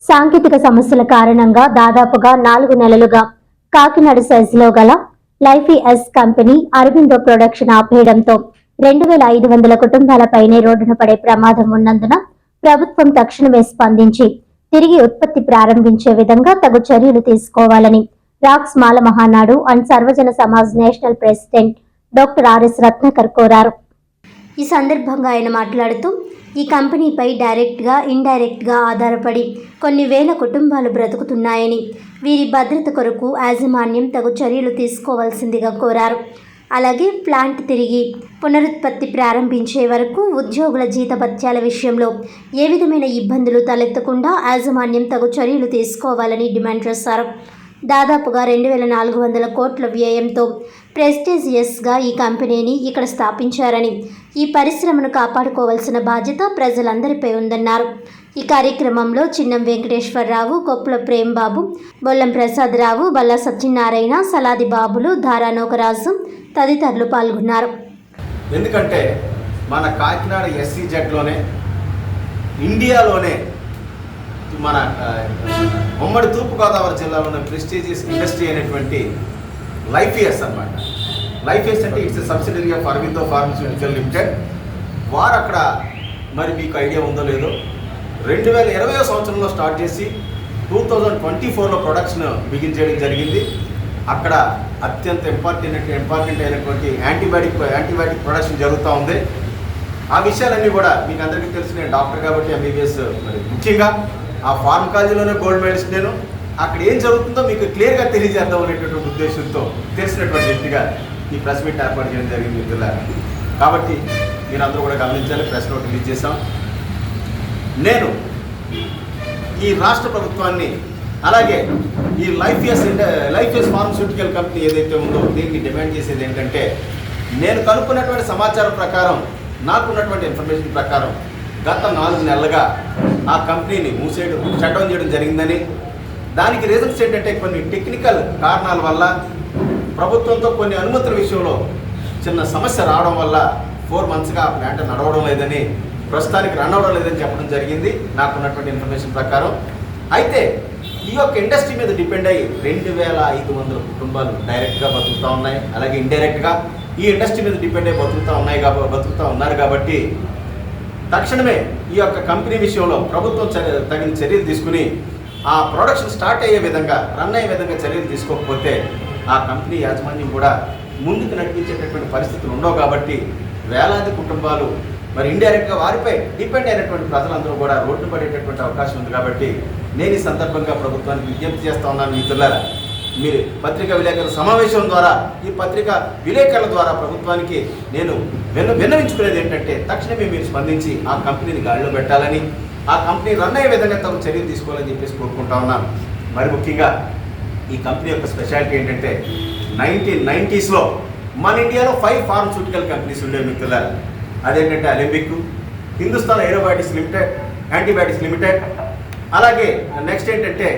సాంకేతిక సమస్యల కారణంగా దాదాపుగా 4 నెలలుగా కాకినాడ సైజులో గల లైఫీఎస్ కంపెనీ అరబిందో ప్రొడక్షన్ ఆపేయడంతో 2500 కుటుంబాలపైనే రోడ్డున పడే ప్రమాదం ఉన్నందున ప్రభుత్వం తక్షణమే స్పందించి తిరిగి ఉత్పత్తి ప్రారంభించే విధంగా తగు చర్యలు తీసుకోవాలని racks Mala Mahanadu and Sarvajana Samaj national president doctor RS Ratnakar కోరారు. ఈ సందర్భంగా ఆయన మాట్లాడుతూ ఈ కంపెనీపై డైరెక్ట్గా ఇండైరెక్ట్గా ఆధారపడి కొన్ని వేల కుటుంబాలు బ్రతుకుతున్నాయని, వీరి భద్రత కొరకు యాజమాన్యం తగు చర్యలు తీసుకోవాల్సిందిగా కోరారు. అలాగే ప్లాంట్ తిరిగి పునరుత్పత్తి ప్రారంభించే వరకు ఉద్యోగుల జీతభత్యాల విషయంలో ఏ విధమైన ఇబ్బందులు తలెత్తకుండా యాజమాన్యం తగు చర్యలు తీసుకోవాలని డిమాండ్ చేశారు. దాదాపుగా 2400 కోట్ల వ్యయంతో ప్రెస్టీజియస్గా ఈ కంపెనీని ఇక్కడ స్థాపించారని, ఈ పరిశ్రమను కాపాడుకోవాల్సిన బాధ్యత ప్రజలందరిపై ఉందన్నారు. ఈ కార్యక్రమంలో చిన్నం వెంకటేశ్వరరావు, కొప్పుల ప్రేమ్బాబు, బొల్లం ప్రసాదరావు, బల్లా సత్యనారాయణ, సలాది బాబులు, ధారా నోకరాజు తదితరులు పాల్గొన్నారు. ఎందుకంటే మన కాకినాడ SEZలోనే ఇండియాలోనే మన ఉమ్మడి తూర్పుగోదావరి జిల్లాలో ఉన్న ప్రెస్టీజియస్ ఇండస్ట్రీ అయినటువంటి లైఫీఎస్ అన్నమాట. లైఫీఎస్ అంటే it's subsidiary of Aurobindo pharmaceutical limited. వారు అక్కడ మరి మీకు ఐడియా ఉందో లేదో 2020 సంవత్సరంలో స్టార్ట్ చేసి 2024లో ప్రొడక్షన్ బిగిన్ చేయడం జరిగింది. అక్కడ అత్యంత ఇంపార్టెంట్ అయినటువంటి యాంటీబయాటిక్ ప్రొడక్షన్ జరుగుతూ ఉంది. ఆ విషయాలన్నీ కూడా మీకు అందరికీ తెలుసు. నేను డాక్టర్ కాబట్టి MBBS, మరి ముఖ్యంగా ఆ ఫార్మకాలజీలోనే గోల్డ్ మెడలిస్ట్. నేను అక్కడ ఏం జరుగుతుందో మీకు క్లియర్గా తెలియజేద్దాం అనేటటువంటి ఉద్దేశంతో తెలిసినటువంటి వ్యక్తిగా ఈ ప్రెస్ మీట్ ఏర్పాటు చేయడం జరిగింది మిత్రులారా. కాబట్టి మీరు అందరూ కూడా గమనించాలి. ప్రెస్ నోట్ రిలీజ్ చేశాం. నేను ఈ రాష్ట్ర ప్రభుత్వాన్ని అలాగే ఈ లైఫీఎస్ ఫార్మస్యూటికల్ కంపెనీ ఏదైతే ఉందో దీన్ని డిమాండ్ చేసేది ఏంటంటే, నేను కనుక్కున్నటువంటి సమాచారం ప్రకారం, నాకున్నటువంటి ఇన్ఫర్మేషన్ ప్రకారం గత 4 నెలలుగా ఆ కంపెనీని షట్ డౌన్ చేయడం జరిగిందని, దానికి రీజన్స్ ఏంటంటే కొన్ని టెక్నికల్ కారణాల వల్ల ప్రభుత్వంతో కొన్ని అనుమతుల విషయంలో చిన్న సమస్య రావడం వల్ల 4 మంత్స్గా ఆ ప్లాంట్ నడవడం లేదని, ప్రస్తుతానికి రన్ అవ్వడం లేదని చెప్పడం జరిగింది నాకున్నటువంటి ఇన్ఫర్మేషన్ ప్రకారం. అయితే ఈ యొక్క ఇండస్ట్రీ మీద డిపెండ్ అయ్యి 2500 కుటుంబాలు డైరెక్ట్గా బతుకుతూ ఉన్నాయి. అలాగే ఇండైరెక్ట్గా ఈ ఇండస్ట్రీ మీద డిపెండ్ అయ్యి బతుకుతూ ఉన్నారు. కాబట్టి తక్షణమే ఈ యొక్క కంపెనీ విషయంలో ప్రభుత్వం తగిన చర్యలు తీసుకుని ఆ ప్రొడక్షన్ స్టార్ట్ అయ్యే విధంగా, రన్ అయ్యే విధంగా చర్యలు తీసుకోకపోతే ఆ కంపెనీ యాజమాన్యం కూడా ముందుకు నడిపించేటటువంటి పరిస్థితులు ఉండవు. కాబట్టి వేలాది కుటుంబాలు మరి ఇండైరెక్ట్గా వారిపై డిపెండ్ అయినటువంటి ప్రజలందరూ కూడా రోడ్డు పడేటటువంటి అవకాశం ఉంది. కాబట్టి నేను ఈ సందర్భంగా ప్రభుత్వానికి విజ్ఞప్తి చేస్తూ ఉన్నాను. మిత్రులారా, మీరు పత్రికా విలేకరుల సమావేశం ద్వారా, ఈ పత్రికా విలేకరుల ద్వారా ప్రభుత్వానికి నేను విన్నవించుకునేది ఏంటంటే, తక్షణమే మీరు స్పందించి ఆ కంపెనీని గాడిలో పెట్టాలని, ఆ కంపెనీ రన్ అయ్యే విధంగా తమ చర్యలు తీసుకోవాలని చెప్పేసి కోరుకుంటా ఉన్నాను. మరి ముఖ్యంగా ఈ కంపెనీ యొక్క స్పెషాలిటీ ఏంటంటే, 1990sలో మన ఇండియాలో 5 ఫార్మస్యూటికల్ కంపెనీస్ ఉండేవి మిత్రులారా. అదేంటంటే Alembic, Hindustan aerobiotics limited, antibiotics limited, అలాగే నెక్స్ట్ ఏంటంటే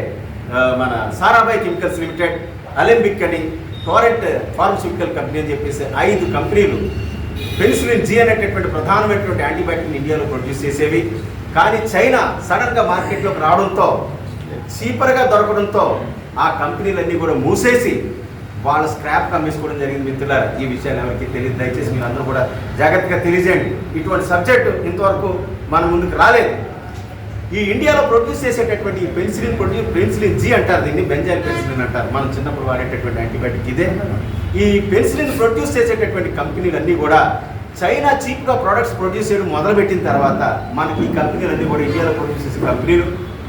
మన సారాభాయ్ కెమికల్స్ లిమిటెడ్, అలెంబిక్ అని, టోరెంట్ ఫార్మస్యూటికల్ కంపెనీ అని చెప్పేసి 5 కంపెనీలు పెన్సిలిన్ G అనేటటువంటి ప్రధానమైనటువంటి యాంటీబయాటిక్ని ఇండియాలో ప్రొడ్యూస్ చేసేవి. కానీ చైనా సడన్గా మార్కెట్లోకి రావడంతో, చీపర్గా దొరకడంతో ఆ కంపెనీలన్నీ కూడా మూసేసి వాళ్ళ స్క్రాప్ అమ్మేసుకోవడం జరిగింది. మిత్రులారా, ఈ విషయాలు ఎవరికి తెలియదు. దయచేసి మీరు అందరూ కూడా జాగ్రత్తగా తెలియజేయండి. ఇటువంటి సబ్జెక్టు ఇంతవరకు మన ముందుకు రాలేదు. ఈ ఇండియాలో ప్రొడ్యూస్ చేసేటటువంటి ఈ పెన్సిలిన్ G అంటారు, దీన్ని బెంజైల్ పెన్సిలిన్ అంటారు. మనం చిన్నప్పుడు వాడేటటువంటి యాంటీబయాటిక్ ఇదే. ఈ పెన్సిలిన్ ప్రొడ్యూస్ చేసేటటువంటి కంపెనీలన్నీ కూడా చైనా చీప్గా ప్రొడక్ట్స్ ప్రొడ్యూస్ చేయడం మొదలుపెట్టిన తర్వాత మనకి ఈ కంపెనీలన్నీ కూడా ఇండియాలో ప్రొడ్యూస్ చేసే కంపెనీలు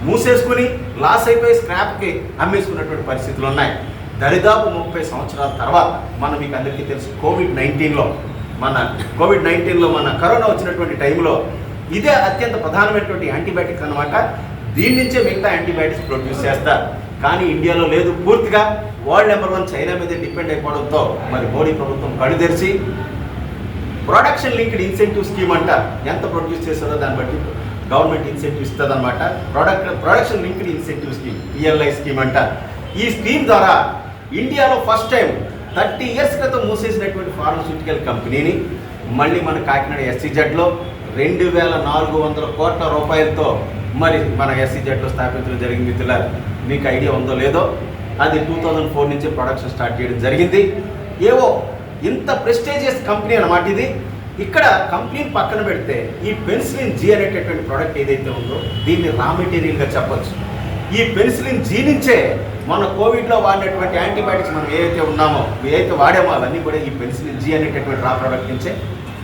మూసేసుకుని లాస్ అయిపోయి స్క్రాప్కి అమ్మేసుకున్నటువంటి పరిస్థితులు ఉన్నాయి. దరిదాపు 30 సంవత్సరాల తర్వాత మీకు అందరికీ తెలుసు, కోవిడ్-19లో మన కరోనా వచ్చినటువంటి టైంలో ఇదే అత్యంత ప్రధానమైనటువంటి యాంటీబయాటిక్ అనమాట. దీని నుంచే మిగతా యాంటీబయాటిక్స్ ప్రొడ్యూస్ చేస్తారు. కానీ ఇండియాలో లేదు. పూర్తిగా వరల్డ్ నెంబర్ 1 చైనా మీదే డిపెండ్ అయిపోవడంతో మరి మోడీ ప్రభుత్వం కళ్ళు తెరిచి ప్రొడక్షన్ లింక్డ్ ఇన్సెంటివ్ స్కీమ్ అంట, ఎంత ప్రొడ్యూస్ చేస్తారో దాన్ని బట్టి గవర్నమెంట్ ఇన్సెంటివ్ ఇస్తుంది అనమాట. Production linked incentive scheme, PLI scheme అంట. ఈ స్కీమ్ ద్వారా ఇండియాలో ఫస్ట్ టైం 30 years క్రితం మూసేసినటువంటి ఫార్మస్యూటికల్ కంపెనీని మళ్ళీ మన కాకినాడ SEZలో 2400 కోట్ల రూపాయలతో మరి మన ఎస్సీజెడ్లో స్థాపించడం జరిగింది. మిత్రులారా, మీకు ఐడియా ఉందో లేదో, అది 2004 నుంచి ప్రొడక్షన్ స్టార్ట్ చేయడం జరిగింది. ఏవో ఇంత ప్రెస్టీజియస్ కంపెనీ అన్నమాట ఇది. ఇక్కడ కంపెనీని పక్కన పెడితే ఈ పెన్సిలిన్ జీ అనేటటువంటి ప్రోడక్ట్ ఏదైతే ఉందో దీన్ని రా మెటీరియల్గా చెప్పొచ్చు. ఈ పెన్సిలిన్ జీ నుంచే మన కోవిడ్లో వాడినటువంటి యాంటీబయాటిక్స్ మనం ఏదైతే ఉన్నామో, ఏదైతే వాడామో అవన్నీ కూడా ఈ పెన్సిలిన్ జీ అనేటటువంటి రా ప్రోడక్ట్ నుంచే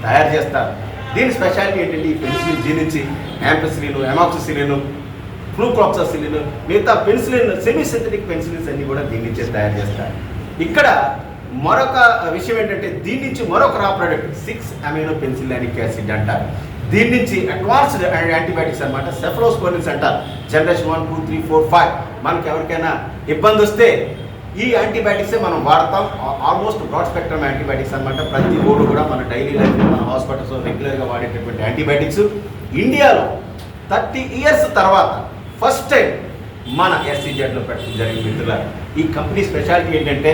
తయారు చేస్తారు. దీని స్పెషాలిటీ ఏంటంటే ఈ పెన్సిలిన్ జీ నుంచి యాంపిసిలిన్, ఎమాక్సిసిలిన్, ఫ్లూక్లాక్సాసిలిన్, మిగతా పెన్సిలిన్, సెమీ సింథటిక్ పెన్సిలిన్స్ అన్ని కూడా దీని నుంచే తయారు చేస్తారు. ఇక్కడ మరొక విషయం ఏంటంటే దీని నుంచి మరొక రా ప్రోడక్ట్ 6 అమైనో పెన్సిలానిక్ యాసిడ్ అంటారు. దీని నుంచి అడ్వాన్స్డ్ యాంటీబయాటిక్స్ అనమాట, సెఫలోస్పోరిన్స్ అంటారు. జనరేషన్ 1, 2, 3, 4, 5 మనకి ఎవరికైనా ఇబ్బంది వస్తే ఈ యాంటీబయాటిక్సే మనం వాడతాం. ఆల్మోస్ట్ బ్రాడ్ స్పెక్ట్రమ్ యాంటీబయాటిక్స్ అనమాట. ప్రతి ఓడు కూడా మన డైలీ లైఫ్లో మన హాస్పిటల్స్లో రెగ్యులర్గా వాడేటటువంటి యాంటీబయాటిక్స్. ఇండియాలో 30 ఇయర్స్ తర్వాత ఫస్ట్ టైం మన ఎస్సీజెడ్లో పెట్టడం జరిగింది. మిత్రులారా, ఈ కంపెనీ స్పెషాలిటీ ఏంటంటే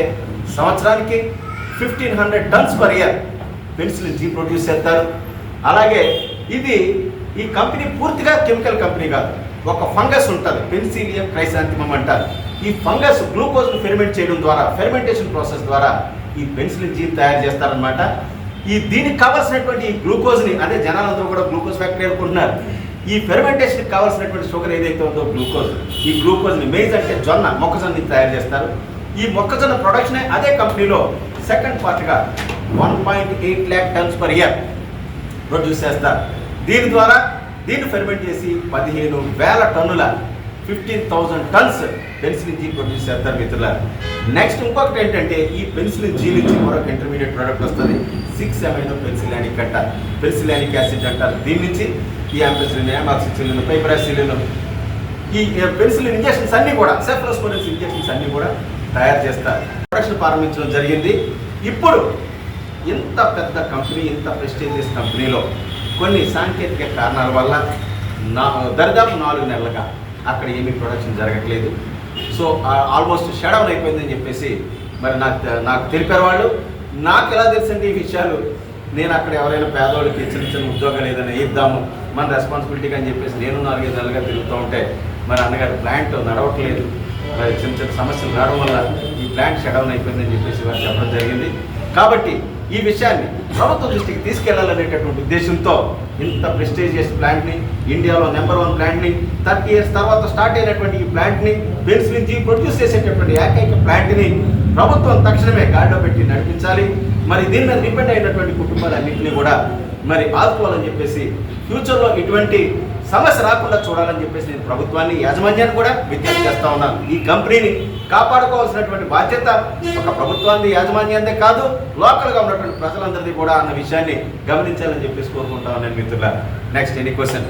సంవత్సరానికి 1500 tons per year penicillin G produce చేస్తారు. అలాగే ఈ కంపెనీ పూర్తిగా కెమికల్ కంపెనీ కాదు. ఒక ఫంగస్ ఉంటుంది, పెన్సిలియం క్రైసాంతిమం అంటారు. ఈ ఫంగస్ గ్లూకోజ్ను ఫెర్మెంట్ చేయడం ద్వారా, ఫెర్మెంటేషన్ ప్రాసెస్ ద్వారా ఈ పెన్సిలిన్ జీ తయారు చేస్తారనమాట. దీనికి కావాల్సినటువంటి ఈ గ్లూకోజ్ని, అదే జనాలందరూ కూడా గ్లూకోజ్ ఫ్యాక్టరీ అనుకుంటున్నారు. ఈ ఫెర్మెంటేషన్కి కావాల్సినటువంటి షుగర్ ఏదైతే ఉందో గ్లూకోజ్, ఈ గ్లూకోజ్ని మేజ్ అంటే జొన్న, మొక్కజొన్నని తయారు చేస్తారు. ఈ మొక్కజొన్న ప్రొడక్షనే అదే కంపెనీలో సెకండ్ పార్ట్గా 1.8 lakh tons per year produce చేస్తారు. దీని ద్వారా దీన్ని ఫెర్మెంట్ చేసి 15,000 టన్నుల 15,000 టన్స్ పెన్సిలిన్ జీ ప్రొడ్యూస్ చేస్తారు. మిత్రులారా, నెక్స్ట్ ఇంకొకటి ఏంటంటే ఈ పెన్సిలిన్ జీ నుంచి మరొక ఇంటర్మీడియట్ ప్రోడక్ట్ వస్తుంది, 6 అమైనో పెన్సిలానిక్ అంటారు, పెన్సిలానిక్ యాసిడ్ అంటారు. దీని నుంచి ఈ యాంపిసిలిన్, ఎమాక్సిసిలిన్, పైపరాసిలిన్, ఈ పెన్సిలిన్ ఇంజెక్షన్స్ అన్నీ కూడా, సెఫలోస్పోరిన్స్ ఇంజెక్షన్స్ అన్నీ కూడా తయారు చేస్తారు. ప్రొడక్షన్ ప్రారంభించడం జరిగింది. ఇప్పుడు ఇంత పెద్ద కంపెనీ, ఇంత ప్రెస్టీజియస్ కంపెనీలో కొన్ని సాంకేతిక కారణాల వల్ల దరిదాపు 4 నెలలుగా అక్కడ ఏమీ ప్రొడక్షన్ జరగట్లేదు. సో ఆల్మోస్ట్ షట్ డౌన్ అయిపోయిందని చెప్పేసి మరి నాకు తెలిపారు వాళ్ళు. నాకు ఎలా తెలుసండి ఈ విషయాలు, నేను అక్కడ ఎవరైనా పేదవాళ్ళకి చిన్న ఉద్యోగాలు ఏదైనా ఇద్దాము, మన రెస్పాన్సిబిలిటీగా అని చెప్పేసి నేను 4-5 నెలలుగా తిరుగుతూ ఉంటే మరి అన్నగారు ప్లాంట్ నడవట్లేదు, మరి చిన్న సమస్యలు రావడం వల్ల ఈ ప్లాంట్ షట్ డౌన్ అయిపోయిందని చెప్పేసి వారు చెప్పడం జరిగింది. కాబట్టి ఈ విషయాన్ని ప్రభుత్వ దృష్టికి తీసుకెళ్లాలనేటటువంటి ఉద్దేశంతో ఇంత ప్రెస్టీజియస్ ప్లాంట్ని, ఇండియాలో నెంబర్ 1 ప్లాంట్ని, 30 ఇయర్స్ తర్వాత స్టార్ట్ అయినటువంటి ఈ ప్లాంట్ని, పెన్సిలిన్ జీ ప్రొడ్యూస్ చేసేటటువంటి ఏకైక ప్లాంట్ని ప్రభుత్వం తక్షణమే గాడిలో పెట్టి నడిపించాలి. మరి దీని మీద డిపెండ్ అయినటువంటి కుటుంబాలన్నింటినీ కూడా మరి ఆదుకోవాలని చెప్పేసి, ఫ్యూచర్లో ఇటువంటి సమస్య రాకుండా చూడాలని చెప్పేసి నేను ప్రభుత్వాన్ని, యాజమాన్యాన్ని కూడా విజ్ఞప్తి చేస్తా ఉన్నాను. ఈ కంపెనీని కాపాడుకోవాల్సినటువంటి బాధ్యత ఒక ప్రభుత్వాన్ని, యాజమాన్యాన్ని కాదు, లోకల్గా ఉన్నటువంటి ప్రజలందరినీ కూడా అన్న విషయాన్ని గమనించాలని చెప్పేసి కోరుకుంటా ఉన్నాను. మిత్రులారా, నెక్స్ట్ ఎనీ క్వశ్చన్?